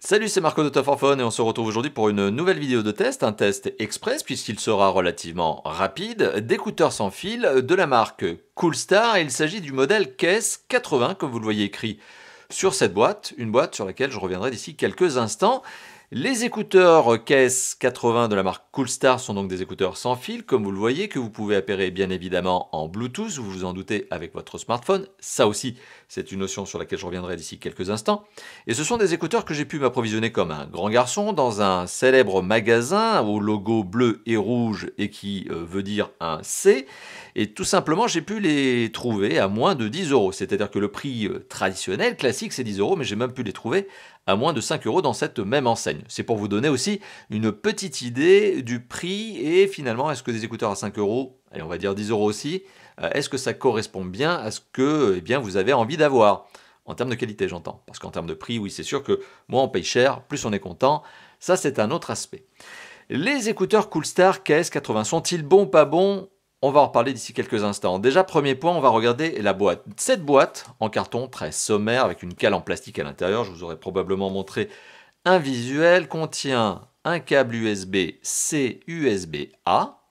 Salut, c'est Marco de Tough for Fun et on se retrouve aujourd'hui pour une nouvelle vidéo de test, un test express puisqu'il sera relativement rapide, d'écouteurs sans fil de la marque Coolstar et il s'agit du modèle KS80 comme vous le voyez écrit sur cette boîte, une boîte sur laquelle je reviendrai d'ici quelques instants. Les écouteurs KS80 de la marque Coolstar sont donc des écouteurs sans fil, comme vous le voyez, que vous pouvez appairer bien évidemment en Bluetooth, vous vous en doutez, avec votre smartphone. Ça aussi, c'est une notion sur laquelle je reviendrai d'ici quelques instants. Et ce sont des écouteurs que j'ai pu m'approvisionner comme un grand garçon dans un célèbre magasin au logo bleu et rouge et qui veut dire un C. Et tout simplement, j'ai pu les trouver à moins de 10 euros. C'est-à-dire que le prix traditionnel, classique, c'est 10 euros, mais j'ai même pu les trouver à moins de 5 euros dans cette même enseigne. C'est pour vous donner aussi une petite idée du prix et finalement, est-ce que des écouteurs à 5 euros, et on va dire 10 euros aussi, est-ce que ça correspond bien à ce que bien, vous avez envie d'avoir? En termes de qualité, j'entends. Parce qu'en termes de prix, oui, c'est sûr que moins on paye cher, plus on est content. Ça, c'est un autre aspect. Les écouteurs Coolstar KS80 sont-ils bons, pas bons? On va en reparler d'ici quelques instants. Déjà, premier point, on va regarder la boîte. Cette boîte, en carton, très sommaire, avec une cale en plastique à l'intérieur, je vous aurais probablement montré un visuel, contient un câble USB-C, USB-A,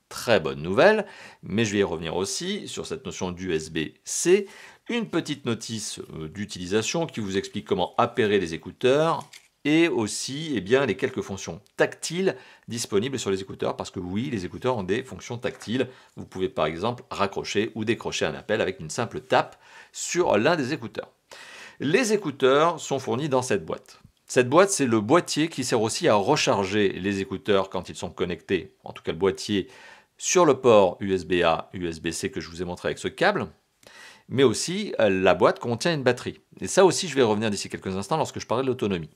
très bonne nouvelle, mais je vais y revenir aussi sur cette notion d'USB-C, une petite notice d'utilisation qui vous explique comment appairer les écouteurs, et aussi les quelques fonctions tactiles disponibles sur les écouteurs, parce que oui, les écouteurs ont des fonctions tactiles. Vous pouvez par exemple raccrocher ou décrocher un appel avec une simple tape sur l'un des écouteurs. Les écouteurs sont fournis dans cette boîte. Cette boîte, c'est le boîtier qui sert aussi à recharger les écouteurs quand ils sont connectés, en tout cas le boîtier, sur le port USB-A, USB-C que je vous ai montré avec ce câble. Mais aussi, la boîte contient une batterie. Et ça aussi, je vais revenir d'ici quelques instants lorsque je parlerai de l'autonomie.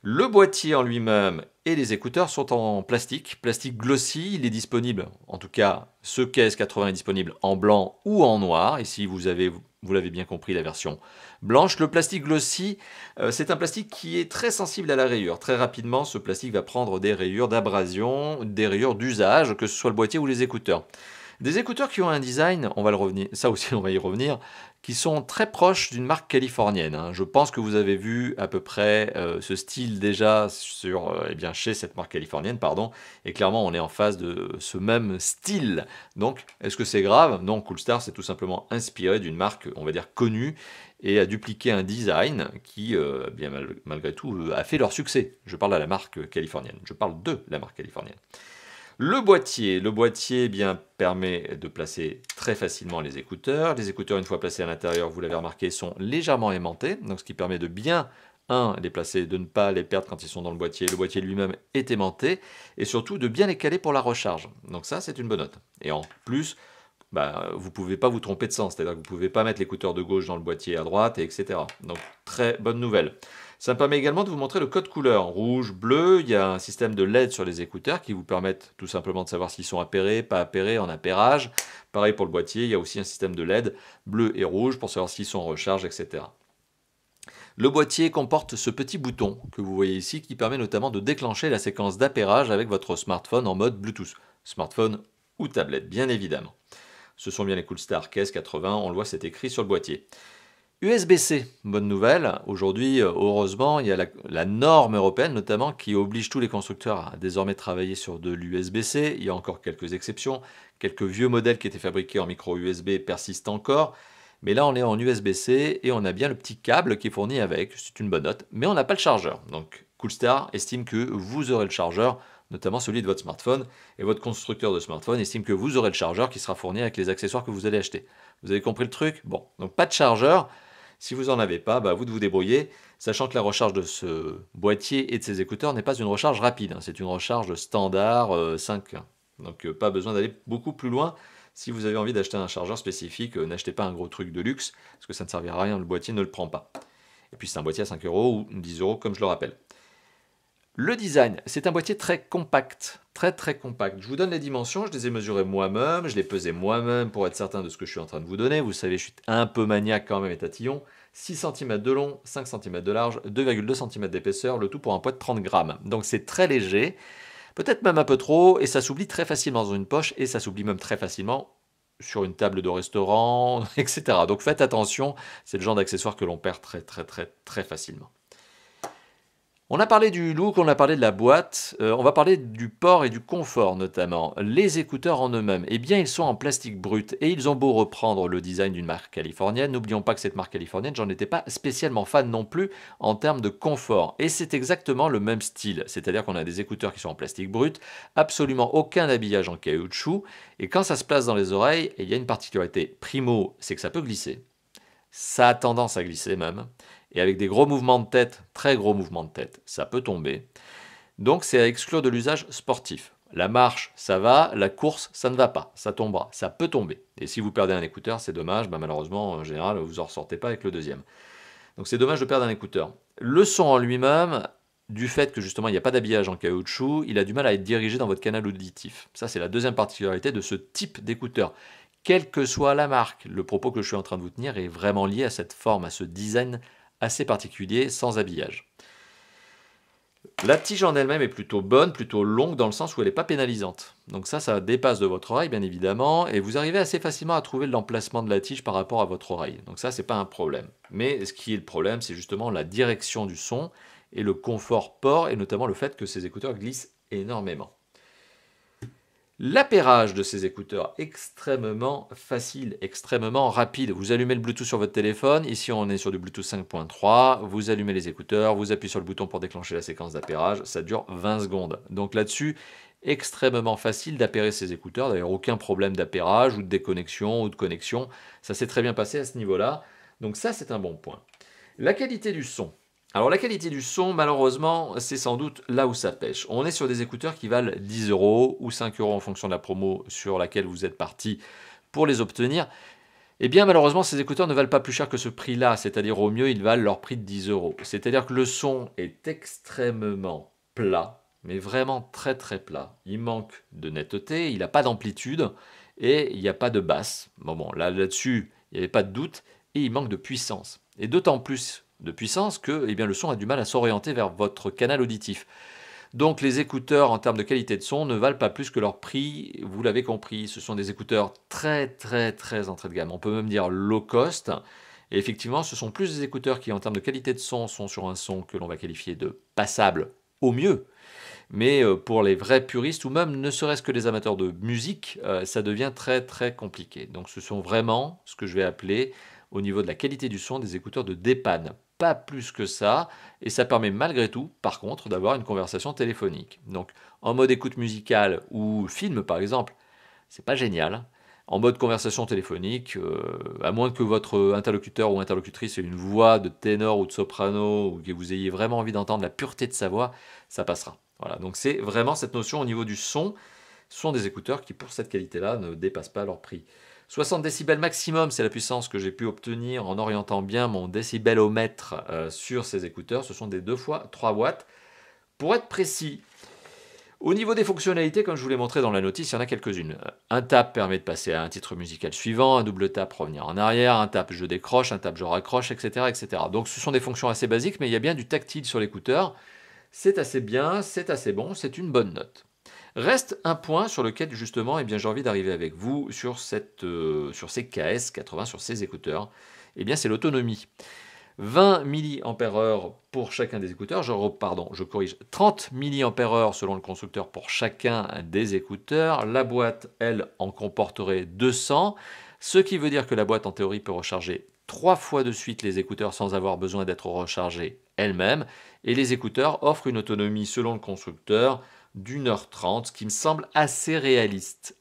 Le boîtier en lui-même et les écouteurs sont en plastique glossy. Il est disponible, en tout cas, ce KS80 est disponible en blanc ou en noir. Ici, vous l'avez bien compris, la version blanche. Le plastique glossy, c'est un plastique qui est très sensible à la rayure. Très rapidement, ce plastique va prendre des rayures d'abrasion, des rayures d'usage, que ce soit le boîtier ou les écouteurs. Des écouteurs qui ont un design, ça aussi on va y revenir, qui sont très proches d'une marque californienne. Je pense que vous avez vu à peu près ce style déjà chez cette marque californienne, et clairement on est en face de ce même style. Donc est-ce que c'est grave? Non, Coolstar s'est tout simplement inspiré d'une marque, on va dire, connue, et a dupliqué un design qui, malgré tout, a fait leur succès. Je parle à la marque californienne, je parle de la marque californienne. Le boîtier permet de placer très facilement les écouteurs. Les écouteurs, une fois placés à l'intérieur, vous l'avez remarqué, sont légèrement aimantés, donc ce qui permet de bien les placer, de ne pas les perdre quand ils sont dans le boîtier. Le boîtier lui-même est aimanté, et surtout de bien les caler pour la recharge. Donc ça, c'est une bonne note. Et en plus, vous ne pouvez pas vous tromper de sens, c'est-à-dire que vous ne pouvez pas mettre l'écouteur de gauche dans le boîtier à droite, etc. Donc très bonne nouvelle. Ça me permet également de vous montrer le code couleur. Rouge, bleu, il y a un système de LED sur les écouteurs qui vous permettent tout simplement de savoir s'ils sont appairés, pas appairés, en appairage. Pareil pour le boîtier, il y a aussi un système de LED bleu et rouge pour savoir s'ils sont en recharge, etc. Le boîtier comporte ce petit bouton que vous voyez ici qui permet notamment de déclencher la séquence d'appairage avec votre smartphone en mode Bluetooth. Smartphone ou tablette, bien évidemment. Ce sont bien les Coolstar KS80, on le voit, c'est écrit sur le boîtier. USB-C, bonne nouvelle. Aujourd'hui, heureusement, il y a la norme européenne notamment qui oblige tous les constructeurs à désormais travailler sur de l'USB-C. Il y a encore quelques exceptions. Quelques vieux modèles qui étaient fabriqués en micro USB persistent encore. Mais là, on est en USB-C et on a bien le petit câble qui est fourni avec. C'est une bonne note. Mais on n'a pas le chargeur. Donc, Coolstar estime que vous aurez le chargeur, notamment celui de votre smartphone. Et votre constructeur de smartphone estime que vous aurez le chargeur qui sera fourni avec les accessoires que vous allez acheter. Vous avez compris le truc? Bon, donc pas de chargeur. Si vous n'en avez pas, vous de vous débrouiller, sachant que la recharge de ce boîtier et de ces écouteurs n'est pas une recharge rapide, c'est une recharge standard 5. Donc pas besoin d'aller beaucoup plus loin. Si vous avez envie d'acheter un chargeur spécifique, n'achetez pas un gros truc de luxe, parce que ça ne servira à rien, le boîtier ne le prend pas. Et puis c'est un boîtier à 5 euros ou 10 euros comme je le rappelle. Le design, c'est un boîtier très compact, très compact. Je vous donne les dimensions, je les ai mesurées moi-même, je les pesais moi-même pour être certain de ce que je suis en train de vous donner. Vous savez, je suis un peu maniaque quand même et tatillon. 6 cm de long, 5 cm de large, 2,2 cm d'épaisseur, le tout pour un poids de 30 grammes. Donc c'est très léger, peut-être même un peu trop, et ça s'oublie très facilement dans une poche, et ça s'oublie même très facilement sur une table de restaurant, etc. Donc faites attention, c'est le genre d'accessoire que l'on perd très facilement. On a parlé du look, on a parlé de la boîte, on va parler du port et du confort notamment. Les écouteurs en eux-mêmes, eh bien ils sont en plastique brut et ils ont beau reprendre le design d'une marque californienne, n'oublions pas que cette marque californienne, j'en étais pas spécialement fan non plus en termes de confort. Et c'est exactement le même style, c'est-à-dire qu'on a des écouteurs qui sont en plastique brut, absolument aucun habillage en caoutchouc, et quand ça se place dans les oreilles, il y a une particularité. Primo, c'est que ça peut glisser, ça a tendance à glisser même. Et avec des gros mouvements de tête, très gros mouvements de tête, ça peut tomber. Donc c'est à exclure de l'usage sportif. La marche, ça va, la course, ça ne va pas, ça tombera, ça peut tomber. Et si vous perdez un écouteur, c'est dommage, malheureusement, en général, vous n'en ressortez pas avec le deuxième. Donc c'est dommage de perdre un écouteur. Le son en lui-même, du fait que justement il n'y a pas d'habillage en caoutchouc, il a du mal à être dirigé dans votre canal auditif. Ça c'est la deuxième particularité de ce type d'écouteur. Quelle que soit la marque, le propos que je suis en train de vous tenir est vraiment lié à cette forme, à ce design assez particulier, sans habillage. La tige en elle-même est plutôt bonne, plutôt longue, dans le sens où elle n'est pas pénalisante. Donc ça dépasse de votre oreille, bien évidemment, et vous arrivez assez facilement à trouver l'emplacement de la tige par rapport à votre oreille. Donc ça, c'est pas un problème. Mais ce qui est le problème, c'est justement la direction du son et le confort port, et notamment le fait que ces écouteurs glissent énormément. L'appairage de ces écouteurs, extrêmement facile, extrêmement rapide. Vous allumez le Bluetooth sur votre téléphone, ici on est sur du Bluetooth 5.3, vous allumez les écouteurs, vous appuyez sur le bouton pour déclencher la séquence d'appairage, ça dure 20 secondes. Donc là-dessus, extrêmement facile d'appairer ces écouteurs, d'ailleurs aucun problème d'appairage ou de déconnexion ou de connexion, ça s'est très bien passé à ce niveau-là. Donc ça c'est un bon point. La qualité du son. Alors la qualité du son, malheureusement, c'est sans doute là où ça pêche. On est sur des écouteurs qui valent 10 € ou 5 € en fonction de la promo sur laquelle vous êtes parti pour les obtenir. Eh bien malheureusement, ces écouteurs ne valent pas plus cher que ce prix-là, c'est-à-dire au mieux, ils valent leur prix de 10 €. C'est-à-dire que le son est extrêmement plat, mais vraiment très très plat. Il manque de netteté, il n'a pas d'amplitude et il n'y a pas de basse. Bon, là-dessus, il n'y avait pas de doute et il manque de puissance. Et d'autant plus de puissance que eh bien, le son a du mal à s'orienter vers votre canal auditif. Donc les écouteurs en termes de qualité de son ne valent pas plus que leur prix, vous l'avez compris, ce sont des écouteurs très très très entrée de gamme, on peut même dire low cost, et effectivement ce sont plus des écouteurs qui en termes de qualité de son sont sur un son que l'on va qualifier de passable au mieux, mais pour les vrais puristes ou même ne serait-ce que les amateurs de musique, ça devient très très compliqué. Donc ce sont vraiment ce que je vais appeler au niveau de la qualité du son des écouteurs de dépanne. Pas plus que ça, et ça permet malgré tout, par contre, d'avoir une conversation téléphonique. Donc en mode écoute musicale ou film par exemple, c'est pas génial. En mode conversation téléphonique, à moins que votre interlocuteur ou interlocutrice ait une voix de ténor ou de soprano, ou que vous ayez vraiment envie d'entendre la pureté de sa voix, ça passera. Voilà, donc c'est vraiment cette notion au niveau du son. Ce sont des écouteurs qui, pour cette qualité-là, ne dépassent pas leur prix. 60 décibels maximum, c'est la puissance que j'ai pu obtenir en orientant bien mon décibelomètre sur ces écouteurs. Ce sont des 2 fois 3 watts. Pour être précis, au niveau des fonctionnalités, comme je vous l'ai montré dans la notice, il y en a quelques-unes. Un tap permet de passer à un titre musical suivant, un double tap revenir en arrière, un tap je décroche, un tap je raccroche, etc., etc. Donc ce sont des fonctions assez basiques, mais il y a bien du tactile sur l'écouteur. C'est assez bien, c'est assez bon, c'est une bonne note. Reste un point sur lequel justement eh j'ai envie d'arriver avec vous sur ces KS80, sur ces écouteurs, c'est l'autonomie. 20 mAh pour chacun des écouteurs, je corrige, 30 mAh selon le constructeur pour chacun des écouteurs. La boîte, elle, en comporterait 200, ce qui veut dire que la boîte en théorie peut recharger 3 fois de suite les écouteurs sans avoir besoin d'être rechargée elle-même. Et les écouteurs offrent une autonomie selon le constructeur d'1h30, ce qui me semble assez réaliste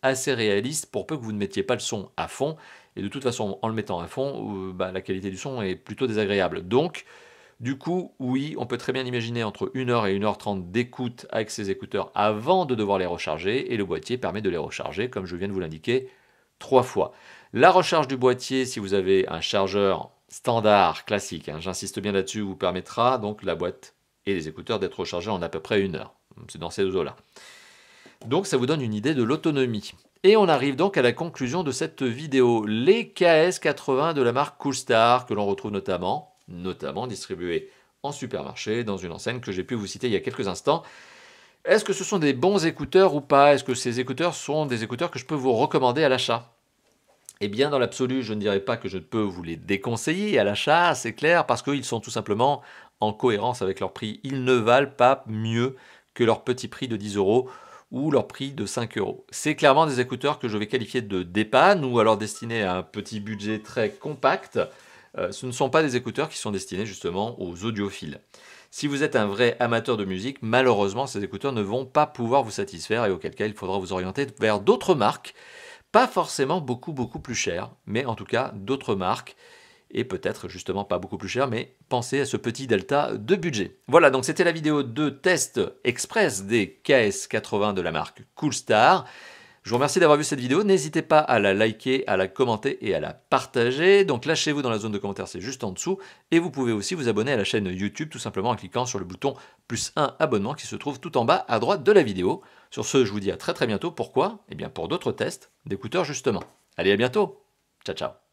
pour peu que vous ne mettiez pas le son à fond. Et de toute façon, en le mettant à fond, la qualité du son est plutôt désagréable. Donc, du coup, oui, on peut très bien imaginer entre 1h et 1h30 d'écoute avec ces écouteurs avant de devoir les recharger. Et le boîtier permet de les recharger, comme je viens de vous l'indiquer, 3 fois. La recharge du boîtier, si vous avez un chargeur standard, classique, j'insiste bien là-dessus, vous permettra donc la boîte et les écouteurs d'être rechargés en à peu près 1 heure. C'est dans ces eaux-là. Donc ça vous donne une idée de l'autonomie. Et on arrive donc à la conclusion de cette vidéo. Les KS80 de la marque Coolstar, que l'on retrouve notamment distribués en supermarché, dans une enseigne que j'ai pu vous citer il y a quelques instants. Est-ce que ce sont des bons écouteurs ou pas? Est-ce que ces écouteurs sont des écouteurs que je peux vous recommander à l'achat? Eh bien, dans l'absolu, je ne dirais pas que je peux vous les déconseiller à l'achat, c'est clair, parce qu'ils sont tout simplement en cohérence avec leur prix. Ils ne valent pas mieux que leur petit prix de 10 € ou leur prix de 5 €. C'est clairement des écouteurs que je vais qualifier de dépanne ou alors destinés à un petit budget très compact. Ce ne sont pas des écouteurs qui sont destinés justement aux audiophiles. Si vous êtes un vrai amateur de musique, malheureusement, ces écouteurs ne vont pas pouvoir vous satisfaire et auquel cas il faudra vous orienter vers d'autres marques, pas forcément beaucoup plus chères, mais en tout cas d'autres marques et peut-être justement pas beaucoup plus cher, mais pensez à ce petit delta de budget. Voilà, donc c'était la vidéo de test express des KS80 de la marque Coolstar. Je vous remercie d'avoir vu cette vidéo, n'hésitez pas à la liker, à la commenter et à la partager. Donc lâchez-vous dans la zone de commentaires, c'est juste en dessous. Et vous pouvez aussi vous abonner à la chaîne YouTube tout simplement en cliquant sur le bouton +1 abonnement qui se trouve tout en bas à droite de la vidéo. Sur ce, je vous dis à très bientôt. Pourquoi? Eh bien pour d'autres tests d'écouteurs justement. Allez, à bientôt. Ciao, ciao.